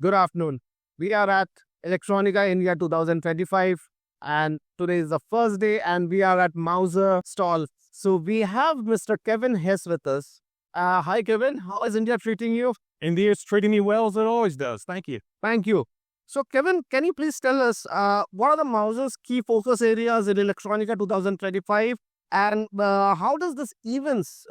Good afternoon. We are at Electronica India 2025, and today is the first day, and we are at Mauser stall. So we have Mr. Kevin Hess with us. Hi, Kevin. How is India treating you? India is treating me well as it always does. Thank you. Thank you. So, Kevin, can you please tell us what are the Mauser's key focus areas in Electronica 2025, and how does this events?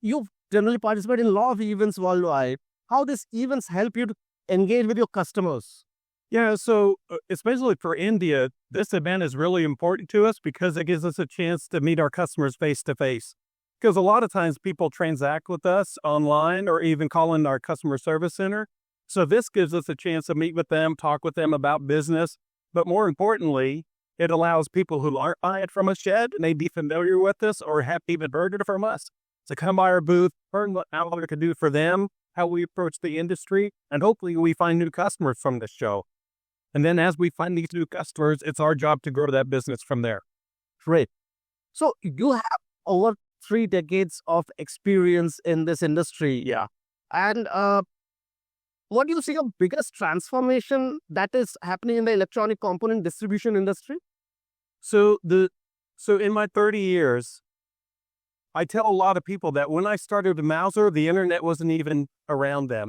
You generally participate in a lot of events worldwide. How these events help you to engage with your customers? Yeah, so especially for India, this event is really important to us because it gives us a chance to meet our customers face to face. Because a lot of times people transact with us online or even call in our customer service center. So this gives us a chance to meet with them, talk with them about business. But more importantly, it allows people who aren't buying from us yet, may be familiar with us or have even heard it from us, to come by our booth, learn what we can do for them, how we approach the industry, and hopefully we find new customers from this show. And then as we find these new customers, it's our job to grow that business from there. Great. So you have over 3 decades of experience in this industry. Yeah. And what do you see the biggest transformation that is happening in the electronic component distribution industry? So in my 30 years, I tell a lot of people that when I started with Mauser, the internet wasn't even around then.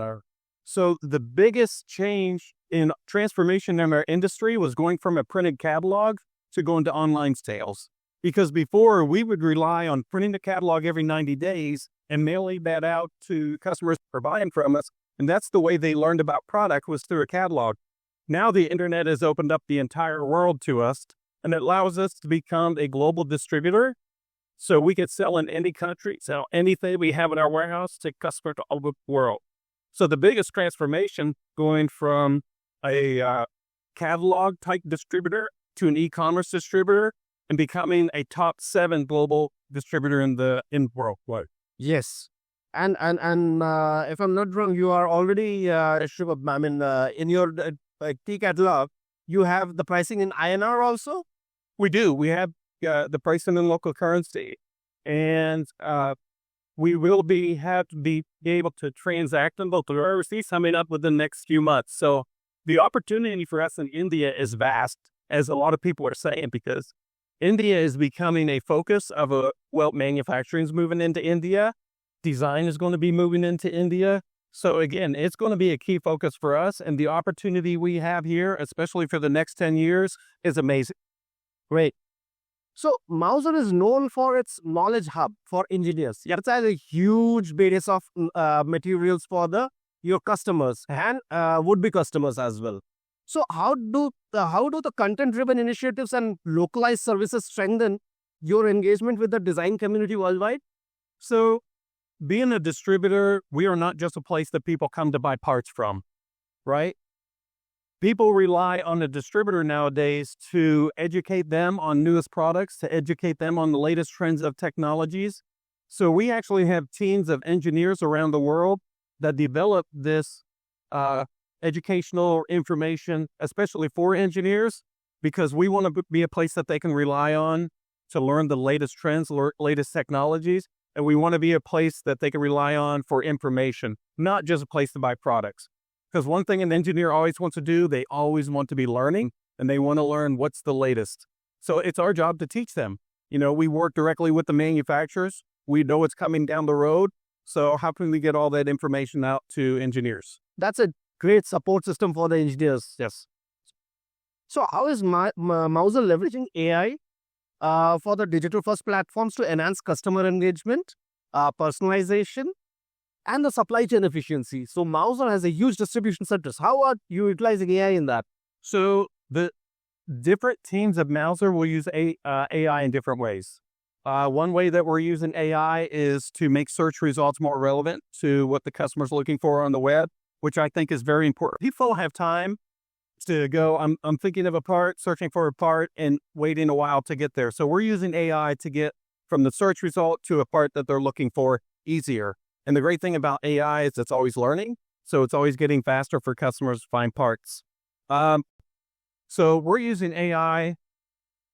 So the biggest change in transformation in our industry was going from a printed catalog to going to online sales. Because before we would rely on printing the catalog every 90 days and mailing that out to customers who are buying from us. And that's the way they learned about product, was through a catalog. Now the internet has opened up the entire world to us, and it allows us to become a global distributor. So we can sell in any country, sell anything we have in our warehouse to customers all over the world. So the biggest transformation, going from a catalog type distributor to an e-commerce distributor and becoming a top 7 global distributor in the world. Yes. And if I'm not wrong, you are already, in your key catalog, you have the pricing in INR also? We do. We have the pricing in local currency, and we will have to be able to transact in local currency coming up within the next few months. So the opportunity for us in India is vast, as a lot of people are saying, because India is becoming a focus of manufacturing is moving into India. Design is going to be moving into India. So again, it's going to be a key focus for us, and the opportunity we have here, especially for the next 10 years, is amazing. Great. So Mauser is known for its knowledge hub for engineers. It has a huge base of materials for your customers and would-be customers as well. So how do the content-driven initiatives and localized services strengthen your engagement with the design community worldwide? So being a distributor, we are not just a place that people come to buy parts from, right? People rely on the distributor nowadays to educate them on newest products, to educate them on the latest trends of technologies. So we actually have teams of engineers around the world that develop this educational information, especially for engineers, because we want to be a place that they can rely on to learn the latest trends, latest technologies. And we want to be a place that they can rely on for information, not just a place to buy products. Because one thing an engineer always wants to do, they always want to be learning, and they want to learn what's the latest. So it's our job to teach them. We work directly with the manufacturers. We know what's coming down the road. So how can we get all that information out to engineers? That's a great support system for the engineers. Yes. So how is Mauser leveraging AI for the digital-first platforms to enhance customer engagement, personalization, and the supply chain efficiency? So Mauser has a huge distribution centers. How are you utilizing AI in that? So the different teams of Mauser will use AI in different ways. One way that we're using AI is to make search results more relevant to what the customer's looking for on the web, which I think is very important. People have time to go, I'm thinking of a part, searching for a part, and waiting a while to get there. So we're using AI to get from the search result to a part that they're looking for easier. And the great thing about AI is it's always learning, so it's always getting faster for customers to find parts. So we're using AI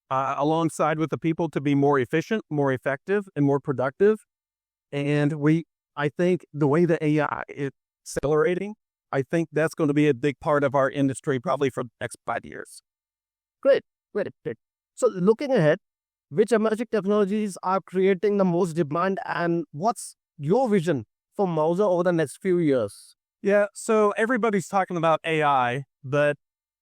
alongside with the people to be more efficient, more effective, and more productive. And I think the way the AI is accelerating, I think that's going to be a big part of our industry probably for the next 5 years. Great, great, great. So looking ahead, which emerging technologies are creating the most demand, and what's your vision for Mauser over the next few years? Yeah, so everybody's talking about AI, but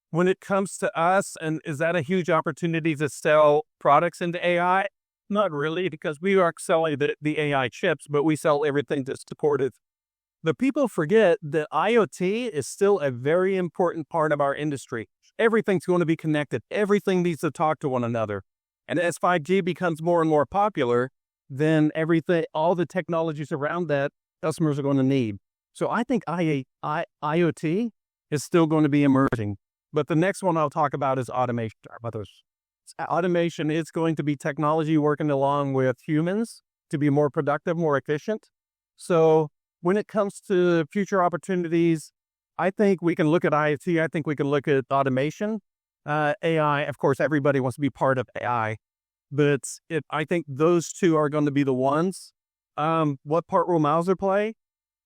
when it comes to us, and is that a huge opportunity to sell products into AI? Not really, because we are selling the AI chips, but we sell everything to support it. But people forget that IoT is still a very important part of our industry. Everything's going to be connected. Everything needs to talk to one another. And as 5G becomes more and more popular, then all the technologies around that, customers are going to need. So I think IoT is still going to be emerging. But the next one I'll talk about is automation. Automation is going to be technology working along with humans to be more productive, more efficient. So when it comes to future opportunities, I think we can look at IoT. I think we can look at automation. AI, of course, everybody wants to be part of AI. But I think those two are going to be the ones. What part will Mauser play?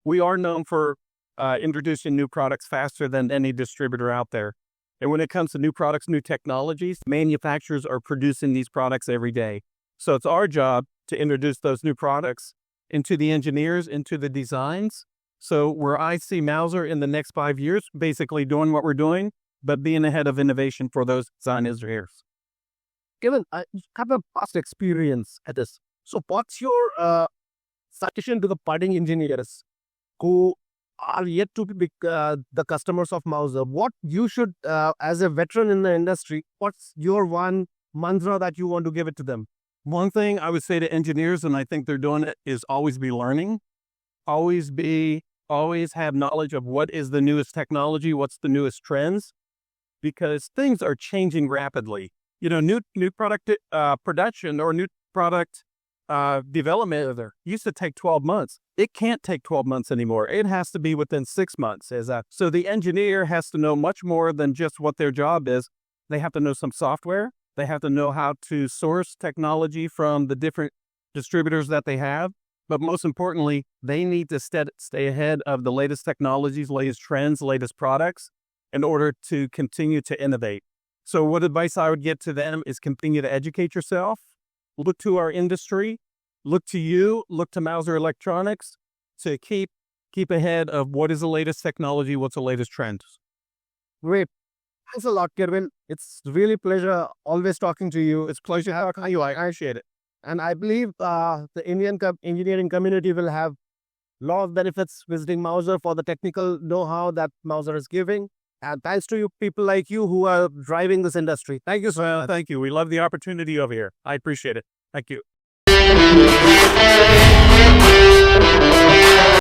We are known for introducing new products faster than any distributor out there. And when it comes to new products, new technologies, manufacturers are producing these products every day. So it's our job to introduce those new products into the engineers, into the designs. So where I see Mauser in the next 5 years, basically doing what we're doing, but being ahead of innovation for those design engineers. Kevin, I have a past experience at this. So what's your suggestion to the budding engineers who are yet to be the customers of Mauser? What you should, as a veteran in the industry, what's your one mantra that you want to give it to them? One thing I would say to engineers, and I think they're doing it, is always be learning. Always have knowledge of what is the newest technology, what's the newest trends, because things are changing rapidly. New product production or new product development used to take 12 months. It can't take 12 months anymore. It has to be within 6 months. So the engineer has to know much more than just what their job is. They have to know some software. They have to know how to source technology from the different distributors that they have. But most importantly, they need to stay ahead of the latest technologies, latest trends, latest products in order to continue to innovate. So what advice I would give to them is continue to educate yourself. Look to our industry, look to you, look to Mauser Electronics to keep ahead of what is the latest technology, what's the latest trends. Great. Thanks a lot, Kevin. It's really a pleasure always talking to you. It's a pleasure having you. I appreciate it. And I believe the Indian engineering community will have a lot of benefits visiting Mauser for the technical know-how that Mauser is giving. And thanks to you, people like you who are driving this industry. Thank you so much. Thank you. We love the opportunity over here. I appreciate it. Thank you.